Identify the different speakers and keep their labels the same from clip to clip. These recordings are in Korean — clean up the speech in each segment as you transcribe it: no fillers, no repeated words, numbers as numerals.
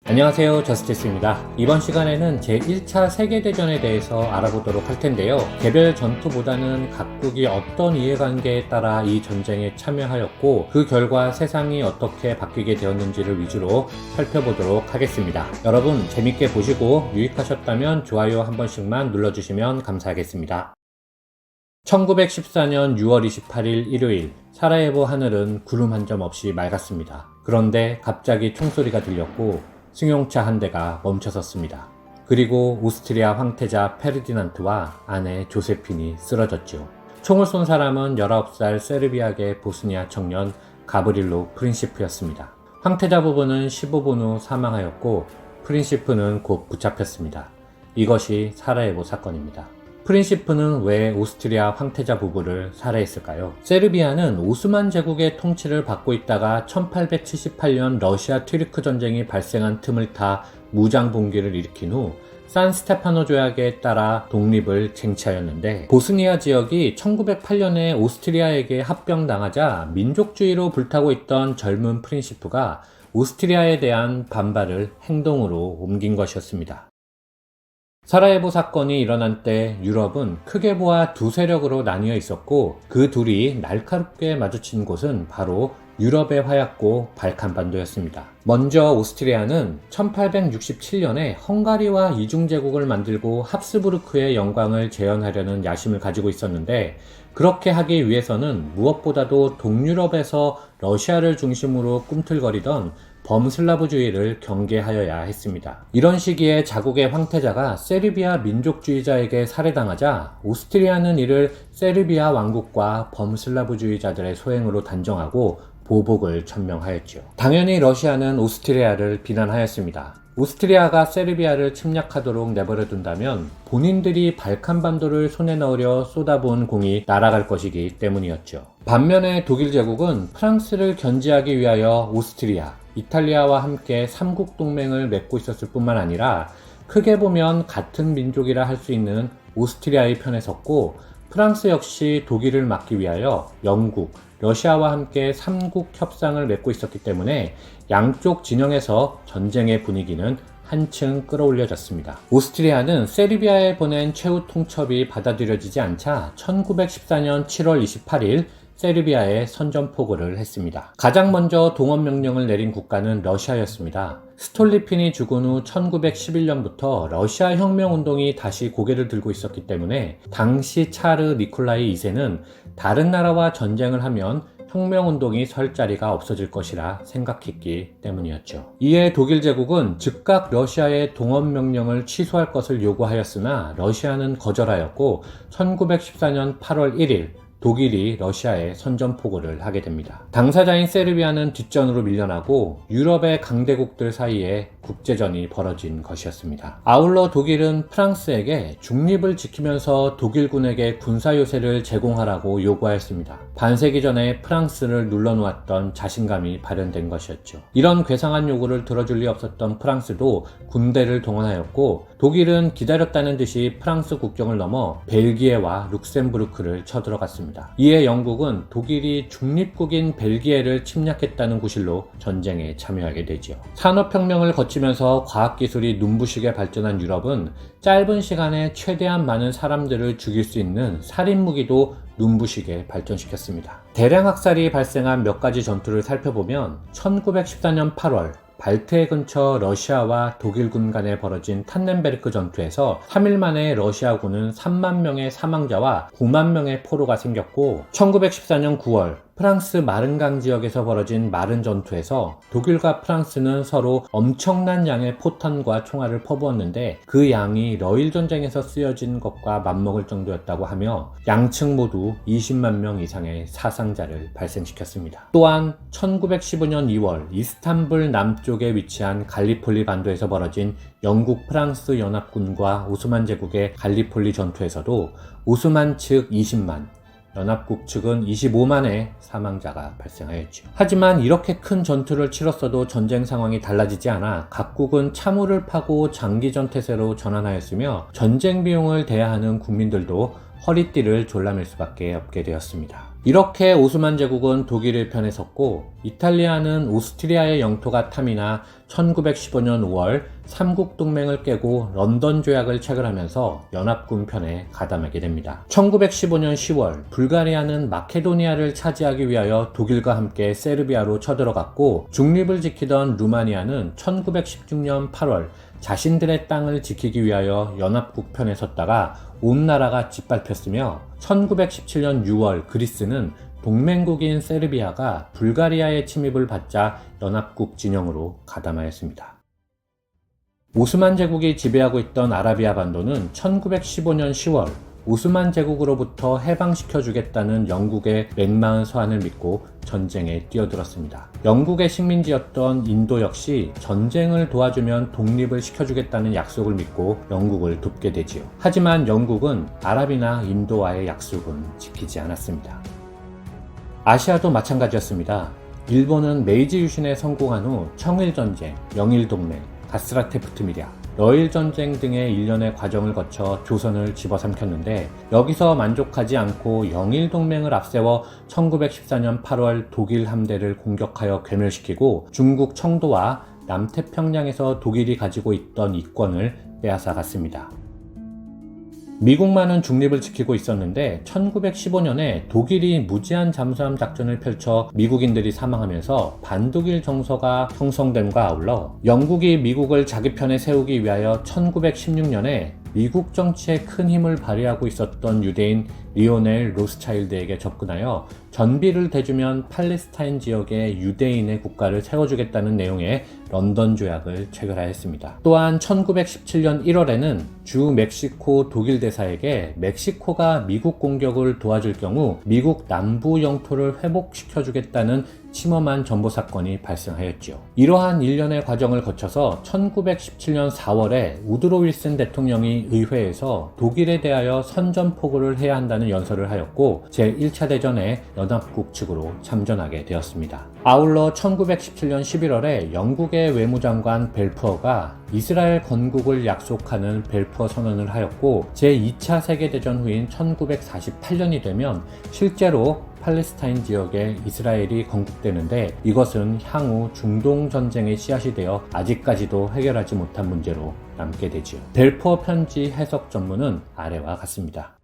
Speaker 1: 안녕하세요, 저스티스입니다. 이번 시간에는 제1차 세계대전에 대해서 알아보도록 할 텐데요. 개별 전투보다는 각국이 어떤 이해관계에 따라 이 전쟁에 참여하였고 그 결과 세상이 어떻게 바뀌게 되었는지를 위주로 살펴보도록 하겠습니다. 여러분 재밌게 보시고 유익하셨다면 좋아요 한 번씩만 눌러주시면 감사하겠습니다. 1914년 6월 28일 일요일, 사라예보 하늘은 구름 한 점 없이 맑았습니다. 그런데 갑자기 총소리가 들렸고 승용차 한 대가 멈춰섰습니다. 그리고 오스트리아 황태자 페르디난트와 아내 조세핀이 쓰러졌죠. 총을 쏜 사람은 19살 세르비아계 보스니아 청년 가브릴로 프린시프였습니다. 황태자 부부는 15분 후 사망하였고 프린시프는 곧 붙잡혔습니다. 이것이 사라예보 사건입니다. 프린시프는 왜 오스트리아 황태자 부부를 살해했을까요? 세르비아는 오스만 제국의 통치를 받고 있다가 1878년 러시아 튀르크 전쟁이 발생한 틈을 타 무장 봉기를 일으킨 후 산스테파노 조약에 따라 독립을 쟁취하였는데, 보스니아 지역이 1908년에 오스트리아에게 합병당하자 민족주의로 불타고 있던 젊은 프린시프가 오스트리아에 대한 반발을 행동으로 옮긴 것이었습니다. 사라예보 사건이 일어난 때 유럽은 크게 보아 두 세력으로 나뉘어 있었고 그 둘이 날카롭게 마주친 곳은 바로 유럽의 화약고 발칸반도였습니다. 먼저 오스트리아는 1867년에 헝가리와 이중제국을 만들고 합스부르크의 영광을 재현하려는 야심을 가지고 있었는데, 그렇게 하기 위해서는 무엇보다도 동유럽에서 러시아를 중심으로 꿈틀거리던 범슬라브주의를 경계하여야 했습니다. 이런 시기에 자국의 황태자가 세르비아 민족주의자에게 살해당하자 오스트리아는 이를 세르비아 왕국과 범슬라브주의자들의 소행으로 단정하고 보복을 천명하였죠. 당연히 러시아는 오스트리아를 비난하였습니다. 오스트리아가 세르비아를 침략하도록 내버려 둔다면 본인들이 발칸반도를 손에 넣으려 쏟아부은 공이 날아갈 것이기 때문이었죠. 반면에 독일 제국은 프랑스를 견제하기 위하여 오스트리아, 이탈리아와 함께 삼국 동맹을 맺고 있었을 뿐만 아니라 크게 보면 같은 민족이라 할 수 있는 오스트리아의 편에 섰고, 프랑스 역시 독일을 막기 위하여 영국, 러시아와 함께 삼국 협상을 맺고 있었기 때문에 양쪽 진영에서 전쟁의 분위기는 한층 끌어올려졌습니다. 오스트리아는 세르비아에 보낸 최후 통첩이 받아들여지지 않자 1914년 7월 28일 세르비아에 선전포고를 했습니다. 가장 먼저 동원명령을 내린 국가는 러시아였습니다. 스톨리핀이 죽은 후 1911년부터 러시아 혁명운동이 다시 고개를 들고 있었기 때문에 당시 차르 니콜라이 2세는 다른 나라와 전쟁을 하면 혁명운동이 설 자리가 없어질 것이라 생각했기 때문이었죠. 이에 독일 제국은 즉각 러시아의 동원명령을 취소할 것을 요구하였으나 러시아는 거절하였고 1914년 8월 1일 독일이 러시아에 선전포고를 하게 됩니다. 당사자인 세르비아는 뒷전으로 밀려나고 유럽의 강대국들 사이에 국제전이 벌어진 것이었습니다. 아울러 독일은 프랑스에게 중립을 지키면서 독일군에게 군사요새를 제공하라고 요구하였습니다. 반세기 전에 프랑스를 눌러놓았던 자신감이 발현된 것이었죠. 이런 괴상한 요구를 들어줄 리 없었던 프랑스도 군대를 동원하였고, 독일은 기다렸다는 듯이 프랑스 국경을 넘어 벨기에와 룩셈부르크를 쳐들어갔습니다. 이에 영국은 독일이 중립국인 벨기에를 침략했다는 구실로 전쟁에 참여하게 되죠. 산업혁명을 거치면서 과학기술이 눈부시게 발전한 유럽은 짧은 시간에 최대한 많은 사람들을 죽일 수 있는 살인무기도 눈부시게 발전시켰습니다. 대량 학살이 발생한 몇 가지 전투를 살펴보면 1914년 8월 발트해 근처 러시아와 독일군 간에 벌어진 탄넨베르크 전투에서 3일 만에 러시아군은 3만 명의 사망자와 9만 명의 포로가 생겼고, 1914년 9월 프랑스 마른강 지역에서 벌어진 마른 전투에서 독일과 프랑스는 서로 엄청난 양의 포탄과 총알을 퍼부었는데 그 양이 러일 전쟁에서 쓰여진 것과 맞먹을 정도였다고 하며 양측 모두 20만 명 이상의 사상자를 발생시켰습니다. 또한 1915년 2월 이스탄불 남쪽에 위치한 갈리폴리 반도에서 벌어진 영국 프랑스 연합군과 오스만 제국의 갈리폴리 전투에서도 오스만 측 20만, 연합국 측은 25만의 사망자가 발생하였죠. 하지만 이렇게 큰 전투를 치렀어도 전쟁 상황이 달라지지 않아 각국은 참호를 파고 장기전 태세로 전환하였으며 전쟁 비용을 대야 하는 국민들도 허리띠를 졸라맬 수밖에 없게 되었습니다. 이렇게 오스만 제국은 독일의 편에 섰고 이탈리아는 오스트리아의 영토가 탐이나 1915년 5월 삼국 동맹을 깨고 런던 조약을 체결하면서 연합군 편에 가담하게 됩니다. 1915년 10월 불가리아는 마케도니아를 차지하기 위하여 독일과 함께 세르비아로 쳐들어갔고 중립을 지키던 루마니아는 1916년 8월 자신들의 땅을 지키기 위하여 연합국 편에 섰다가 온 나라가 짓밟혔으며 1917년 6월 그리스는 동맹국인 세르비아가 불가리아의 침입을 받자 연합국 진영으로 가담하였습니다. 오스만 제국이 지배하고 있던 아라비아 반도는 1915년 10월 오스만 제국으로부터 해방시켜주겠다는 영국의 맹마은 서한을 믿고 전쟁에 뛰어들었습니다. 영국의 식민지였던 인도 역시 전쟁을 도와주면 독립을 시켜주겠다는 약속을 믿고 영국을 돕게 되지요. 하지만 영국은 아랍이나 인도와의 약속은 지키지 않았습니다. 아시아도 마찬가지였습니다. 일본은 메이지 유신에 성공한 후 청일전쟁, 영일동맹, 가스라테프트미랴, 러일전쟁 등의 일련의 과정을 거쳐 조선을 집어삼켰는데 여기서 만족하지 않고 영일동맹을 앞세워 1914년 8월 독일 함대를 공격하여 괴멸시키고 중국 청도와 남태평양에서 독일이 가지고 있던 이권을 빼앗아 갔습니다. 미국만은 중립을 지키고 있었는데 1915년에 독일이 무제한 잠수함 작전을 펼쳐 미국인들이 사망하면서 반독일 정서가 형성됨과 아울러 영국이 미국을 자기 편에 세우기 위하여 1916년에 미국 정치에 큰 힘을 발휘하고 있었던 유대인 리오넬 로스차일드에게 접근하여 전비를 대주면 팔레스타인 지역에 유대인의 국가를 세워주겠다는 내용의 런던 조약을 체결하였습니다. 또한 1917년 1월에는 주 멕시코 독일 대사에게 멕시코가 미국 공격을 도와줄 경우 미국 남부 영토를 회복시켜주겠다는 침엄한 전보 사건이 발생하였지요. 이러한 일련의 과정을 거쳐서 1917년 4월에 우드로 윌슨 대통령이 의회에서 독일에 대하여 선전포고를 해야 한다는 연설을 하였고 제1차 대전에 연합국 측으로 참전하게 되었습니다. 아울러 1917년 11월에 영국의 외무장관 벨푸어가 이스라엘 건국을 약속하는 벨푸어 선언을 하였고 제2차 세계대전 후인 1948년이 되면 실제로 팔레스타인 지역에 이스라엘이 건국되는데 이것은 향후 중동 전쟁의 씨앗이 되어 아직까지도 해결하지 못한 문제로 남게 되지요. 벨푸어 편지 해석 전문은 아래와 같습니다.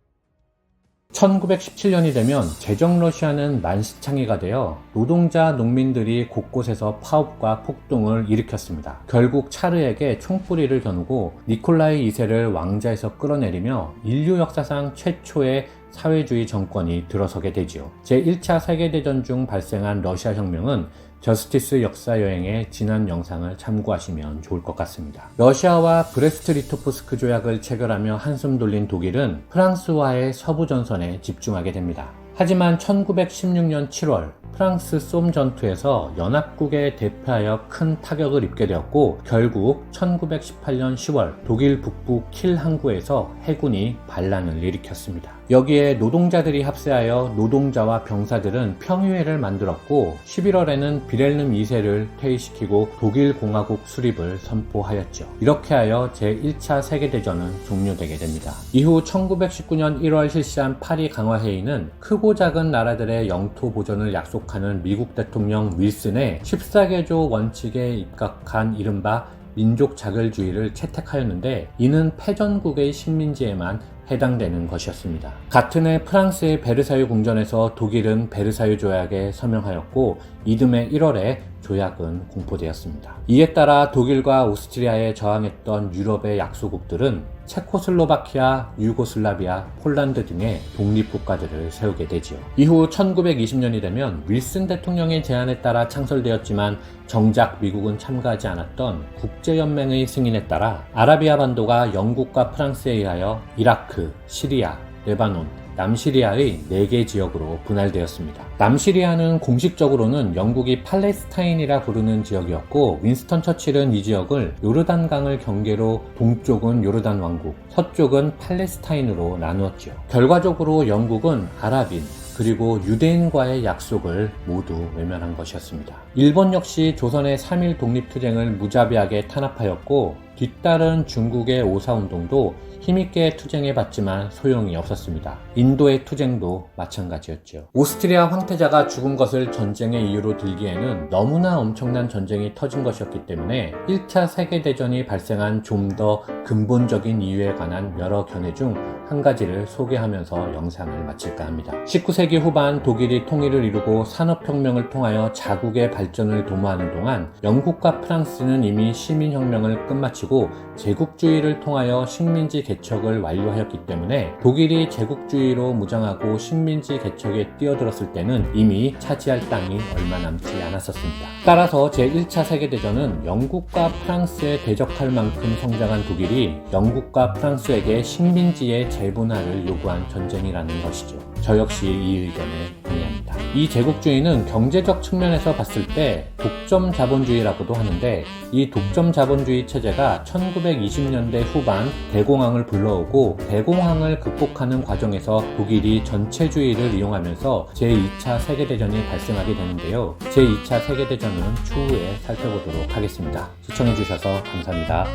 Speaker 1: 1917년이 되면 제정 러시아는 만시창이가 되어 노동자 농민들이 곳곳에서 파업과 폭동을 일으켰습니다. 결국 차르에게 총뿌리를 겨누고 니콜라이 2세를 왕자에서 끌어내리며 인류 역사상 최초의 사회주의 정권이 들어서게 되지요. 제1차 세계대전 중 발생한 러시아 혁명은 저스티스 역사여행의 지난 영상을 참고하시면 좋을 것 같습니다. 러시아와 브레스트-리토프스크 조약을 체결하며 한숨 돌린 독일은 프랑스와의 서부전선에 집중하게 됩니다. 하지만 1916년 7월 프랑스 쏨 전투에서 연합국에 대표하여 큰 타격을 입게 되었고 결국 1918년 10월 독일 북부 킬 항구에서 해군이 반란을 일으켰습니다. 여기에 노동자들이 합세하여 노동자와 병사들은 평의회를 만들었고 11월에는 비렐름 2세를 퇴위시키고 독일 공화국 수립을 선포하였죠. 이렇게 하여 제1차 세계대전은 종료되게 됩니다. 이후 1919년 1월 실시한 파리 강화회의는 크고 작은 나라들의 영토 보존을 약속하는 미국 대통령 윌슨의 14개조 원칙에 입각한 이른바 민족 자결주의를 채택하였는데 이는 패전국의 식민지에만 해당되는 것이었습니다. 같은 해 프랑스의 베르사유 궁전에서 독일은 베르사유 조약에 서명하였고 이듬해 1월에 조약은 공포되었습니다. 이에 따라 독일과 오스트리아에 저항했던 유럽의 약소국들은 체코슬로바키아, 유고슬라비아, 폴란드 등의 독립국가들을 세우게 되지요. 이후 1920년이 되면 윌슨 대통령의 제안에 따라 창설되었지만 정작 미국은 참가하지 않았던 국제연맹의 승인에 따라 아라비아 반도가 영국과 프랑스에 의하여 이라크, 시리아, 레바논, 남시리아의 4개 지역으로 분할되었습니다. 남시리아는 공식적으로는 영국이 팔레스타인이라 부르는 지역이었고 윈스턴 처칠은 이 지역을 요르단강을 경계로 동쪽은 요르단 왕국, 서쪽은 팔레스타인으로 나누었지요. 결과적으로 영국은 아랍인 그리고 유대인과의 약속을 모두 외면한 것이었습니다. 일본 역시 조선의 3.1 독립투쟁을 무자비하게 탄압하였고 뒤따른 중국의 오사운동도 힘있게 투쟁해봤지만 소용이 없었습니다. 인도의 투쟁도 마찬가지였죠. 오스트리아 황태자가 죽은 것을 전쟁의 이유로 들기에는 너무나 엄청난 전쟁이 터진 것이었기 때문에 1차 세계대전이 발생한 좀 더 근본적인 이유에 관한 여러 견해 중 한 가지를 소개하면서 영상을 마칠까 합니다. 19세기 후반 독일이 통일을 이루고 산업혁명을 통하여 자국의 발전을 도모하는 동안 영국과 프랑스는 이미 시민혁명을 끝마치고 제국주의를 통하여 식민지 개척을 완료하였기 때문에 독일이 제국주의로 무장하고 식민지 개척에 뛰어들었을 때는 이미 차지할 땅이 얼마 남지 않았었습니다. 따라서 제1차 세계대전은 영국과 프랑스에 대적할 만큼 성장한 독일이 영국과 프랑스에게 식민지의 재분할을 요구한 전쟁이라는 것이죠. 저 역시 이 의견에 동의합니다. 이 제국주의는 경제적 측면에서 봤을 때 독점 자본주의라고도 하는데, 이 독점 자본주의 체제가 1920년대 후반 대공황을 불러오고 대공황을 극복하는 과정에서 독일이 전체주의를 이용하면서 제2차 세계대전이 발생하게 되는데요. 제2차 세계대전은 추후에 살펴보도록 하겠습니다. 시청해주셔서 감사합니다.